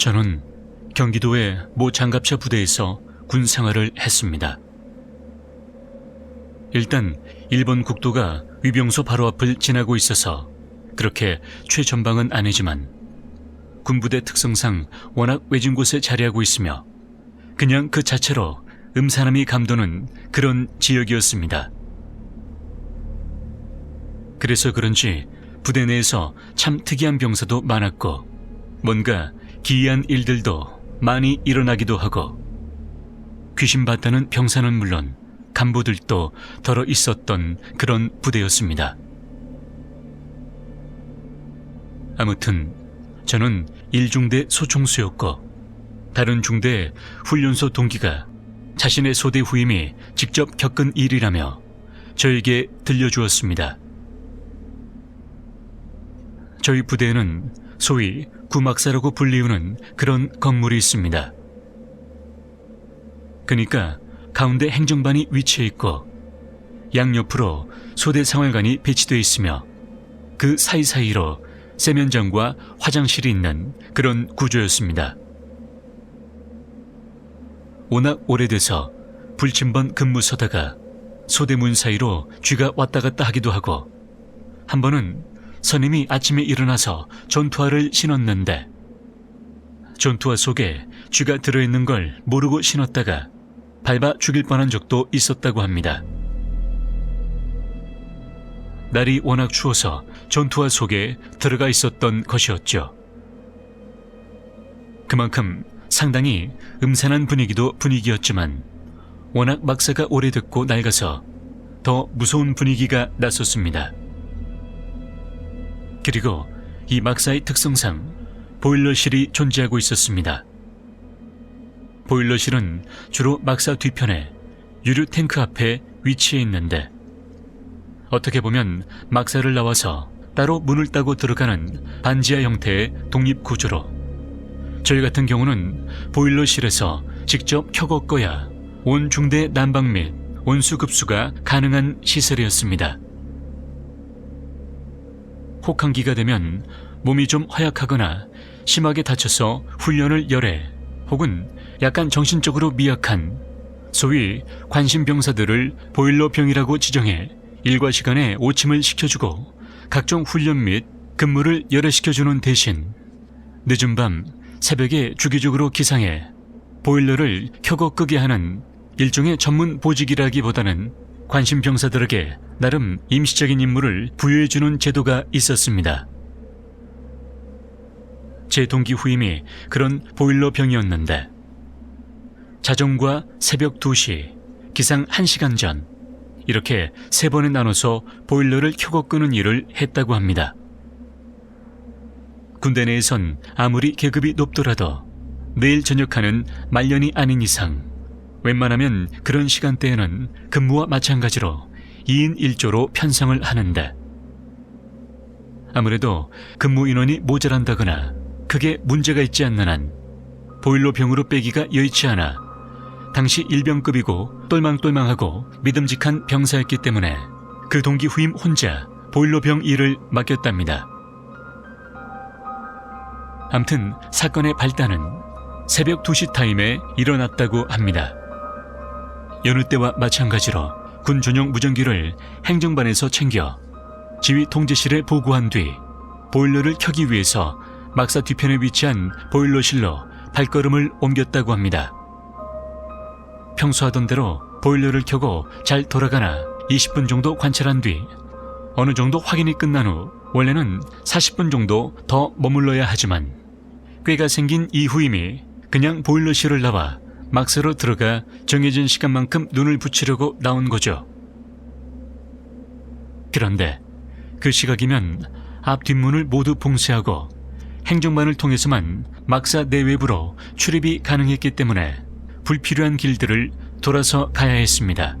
저는 경기도의 모 장갑차 부대에서 군 생활을 했습니다. 일단 일본 국도가 위병소 바로 앞을 지나고 있어서 그렇게 최전방은 아니지만 군부대 특성상 워낙 외진 곳에 자리하고 있으며 그냥 그 자체로 음산함이 감도는 그런 지역이었습니다. 그래서 그런지 부대 내에서 참 특이한 병사도 많았고 뭔가 기이한 일들도 많이 일어나기도 하고 귀신 봤다는 병사는 물론 간부들도 더러 있었던 그런 부대였습니다. 아무튼 저는 1중대 소총수였고 다른 중대 훈련소 동기가 자신의 소대 후임이 직접 겪은 일이라며 저에게 들려주었습니다. 저희 부대에는 소위 구막사라고 불리우는 그런 건물이 있습니다. 그러니까 가운데 행정반이 위치해 있고 양옆으로 소대 생활관이 배치되어 있으며 그 사이사이로 세면장과 화장실이 있는 그런 구조였습니다. 워낙 오래돼서 불침번 근무서다가 소대문 사이로 쥐가 왔다 갔다 하기도 하고 한 번은 선임이 아침에 일어나서 전투화를 신었는데 전투화 속에 쥐가 들어있는 걸 모르고 신었다가 밟아 죽일 뻔한 적도 있었다고 합니다. 날이 워낙 추워서 전투화 속에 들어가 있었던 것이었죠. 그만큼 상당히 음산한 분위기도 분위기였지만 워낙 막사가 오래됐고 낡아서 더 무서운 분위기가 났었습니다. 그리고 이 막사의 특성상 보일러실이 존재하고 있었습니다. 보일러실은 주로 막사 뒤편에 유류 탱크 앞에 위치해 있는데 어떻게 보면 막사를 나와서 따로 문을 따고 들어가는 반지하 형태의 독립구조로 저희 같은 경우는 보일러실에서 직접 켜고 꺼야 온 중대 난방 및 온수급수가 가능한 시설이었습니다. 혹한기가 되면 몸이 좀 허약하거나 심하게 다쳐서 훈련을 열애 혹은 약간 정신적으로 미약한 소위 관심병사들을 보일러병이라고 지정해 일과 시간에 오침을 시켜주고 각종 훈련 및 근무를 열애시켜주는 대신 늦은 밤 새벽에 주기적으로 기상해 보일러를 켜고 끄게 하는 일종의 전문 보직이라기보다는 관심병사들에게 나름 임시적인 임무를 부여해주는 제도가 있었습니다. 제 동기 후임이 그런 보일러병이었는데 자정과 새벽 2시, 기상 1시간 전 이렇게 3번에 나눠서 보일러를 켜고 끄는 일을 했다고 합니다. 군대 내에선 아무리 계급이 높더라도 매일 전역하는 말년이 아닌 이상 웬만하면 그런 시간대에는 근무와 마찬가지로 2인 1조로 편성을 하는데 아무래도 근무 인원이 모자란다거나 크게 문제가 있지 않는 한 보일러병으로 빼기가 여의치 않아 당시 일병급이고 똘망똘망하고 믿음직한 병사였기 때문에 그 동기 후임 혼자 보일러병 일을 맡겼답니다. 암튼 사건의 발단은 새벽 2시 타임에 일어났다고 합니다. 여느 때와 마찬가지로 군 전용 무전기를 행정반에서 챙겨 지휘 통제실에 보고한 뒤 보일러를 켜기 위해서 막사 뒤편에 위치한 보일러실로 발걸음을 옮겼다고 합니다. 평소 하던 대로 보일러를 켜고 잘 돌아가나 20분 정도 관찰한 뒤 어느 정도 확인이 끝난 후 원래는 40분 정도 더 머물러야 하지만 꾀가 생긴 이 후임이 그냥 보일러실을 나와 막사로 들어가 정해진 시간만큼 눈을 붙이려고 나온 거죠. 그런데 그 시각이면 앞 뒷문을 모두 봉쇄하고 행정반을 통해서만 막사 내외부로 출입이 가능했기 때문에 불필요한 길들을 돌아서 가야 했습니다.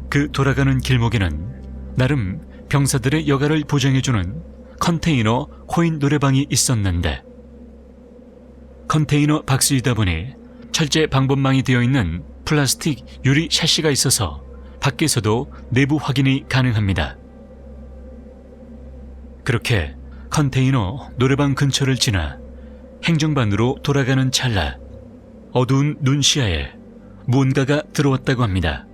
그 돌아가는 길목에는 나름 병사들의 여가를 보장해주는 컨테이너 코인 노래방이 있었는데 컨테이너 박스이다 보니 철제 방범망이 되어 있는 플라스틱 유리 샤시가 있어서 밖에서도 내부 확인이 가능합니다. 그렇게 컨테이너 노래방 근처를 지나 행정반으로 돌아가는 찰나 어두운 눈 시야에 무언가가 들어왔다고 합니다.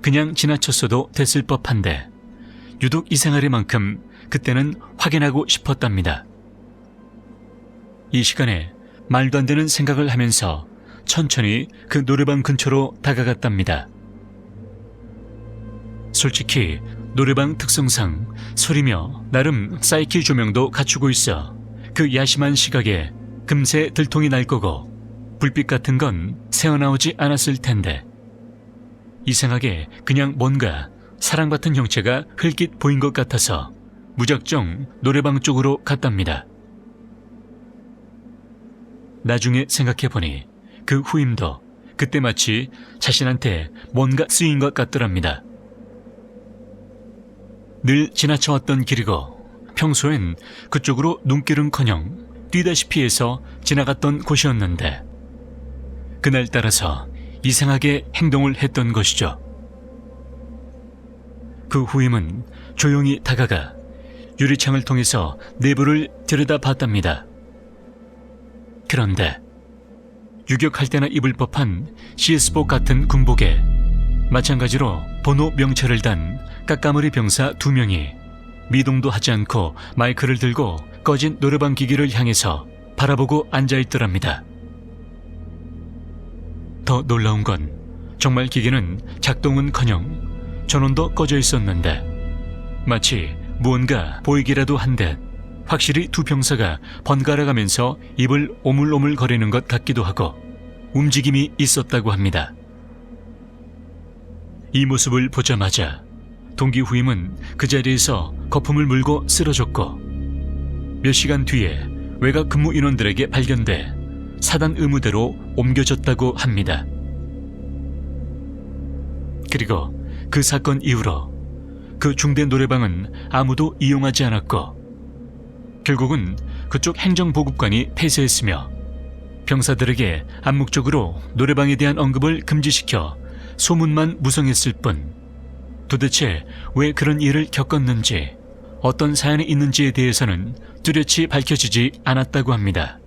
그냥 지나쳤어도 됐을 법한데 유독 이상하리만큼 그때는 확인하고 싶었답니다. 이 시간에 말도 안 되는 생각을 하면서 천천히 그 노래방 근처로 다가갔답니다. 솔직히 노래방 특성상 소리며 나름 사이키 조명도 갖추고 있어 그 야심한 시각에 금세 들통이 날 거고 불빛 같은 건 새어나오지 않았을 텐데 이상하게 그냥 뭔가 사랑받은 형체가 흘낏 보인 것 같아서 무작정 노래방 쪽으로 갔답니다. 나중에 생각해보니 그 후임도 그때 마치 자신한테 뭔가 쓰인 것 같더랍니다. 늘 지나쳐왔던 길이고 평소엔 그쪽으로 눈길은커녕 뛰다시피 해서 지나갔던 곳이었는데 그날따라서 이상하게 행동을 했던 것이죠. 그 후임은 조용히 다가가 유리창을 통해서 내부를 들여다봤답니다. 그런데 유격할 때나 입을 법한 CS복 같은 군복에 마찬가지로 번호 명찰을 단 까까머리 병사 2명이 미동도 하지 않고 마이크를 들고 꺼진 노래방 기기를 향해서 바라보고 앉아있더랍니다. 더 놀라운 건 정말 기계는 작동은커녕 전원도 꺼져 있었는데 마치 무언가 보이기라도 한 듯 확실히 두 병사가 번갈아 가면서 입을 오물오물 거리는 것 같기도 하고 움직임이 있었다고 합니다. 이 모습을 보자마자 동기 후임은 그 자리에서 거품을 물고 쓰러졌고 몇 시간 뒤에 외곽 근무 인원들에게 발견돼 사단 의무대로 옮겨졌다고 합니다. 그리고 그 사건 이후로 그 중대 노래방은 아무도 이용하지 않았고 결국은 그쪽 행정보급관이 폐쇄했으며 병사들에게 암묵적으로 노래방에 대한 언급을 금지시켜 소문만 무성했을 뿐 도대체 왜 그런 일을 겪었는지 어떤 사연이 있는지에 대해서는 뚜렷이 밝혀지지 않았다고 합니다.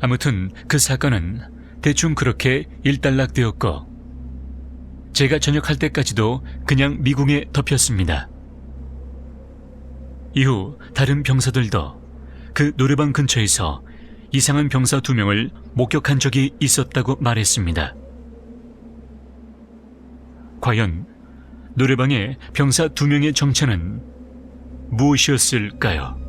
아무튼 그 사건은 대충 그렇게 일단락되었고 제가 전역할 때까지도 그냥 미궁에 덮였습니다. 이후 다른 병사들도 그 노래방 근처에서 이상한 병사 2명을 목격한 적이 있었다고 말했습니다. 과연 노래방의 병사 2명의 정체는 무엇이었을까요?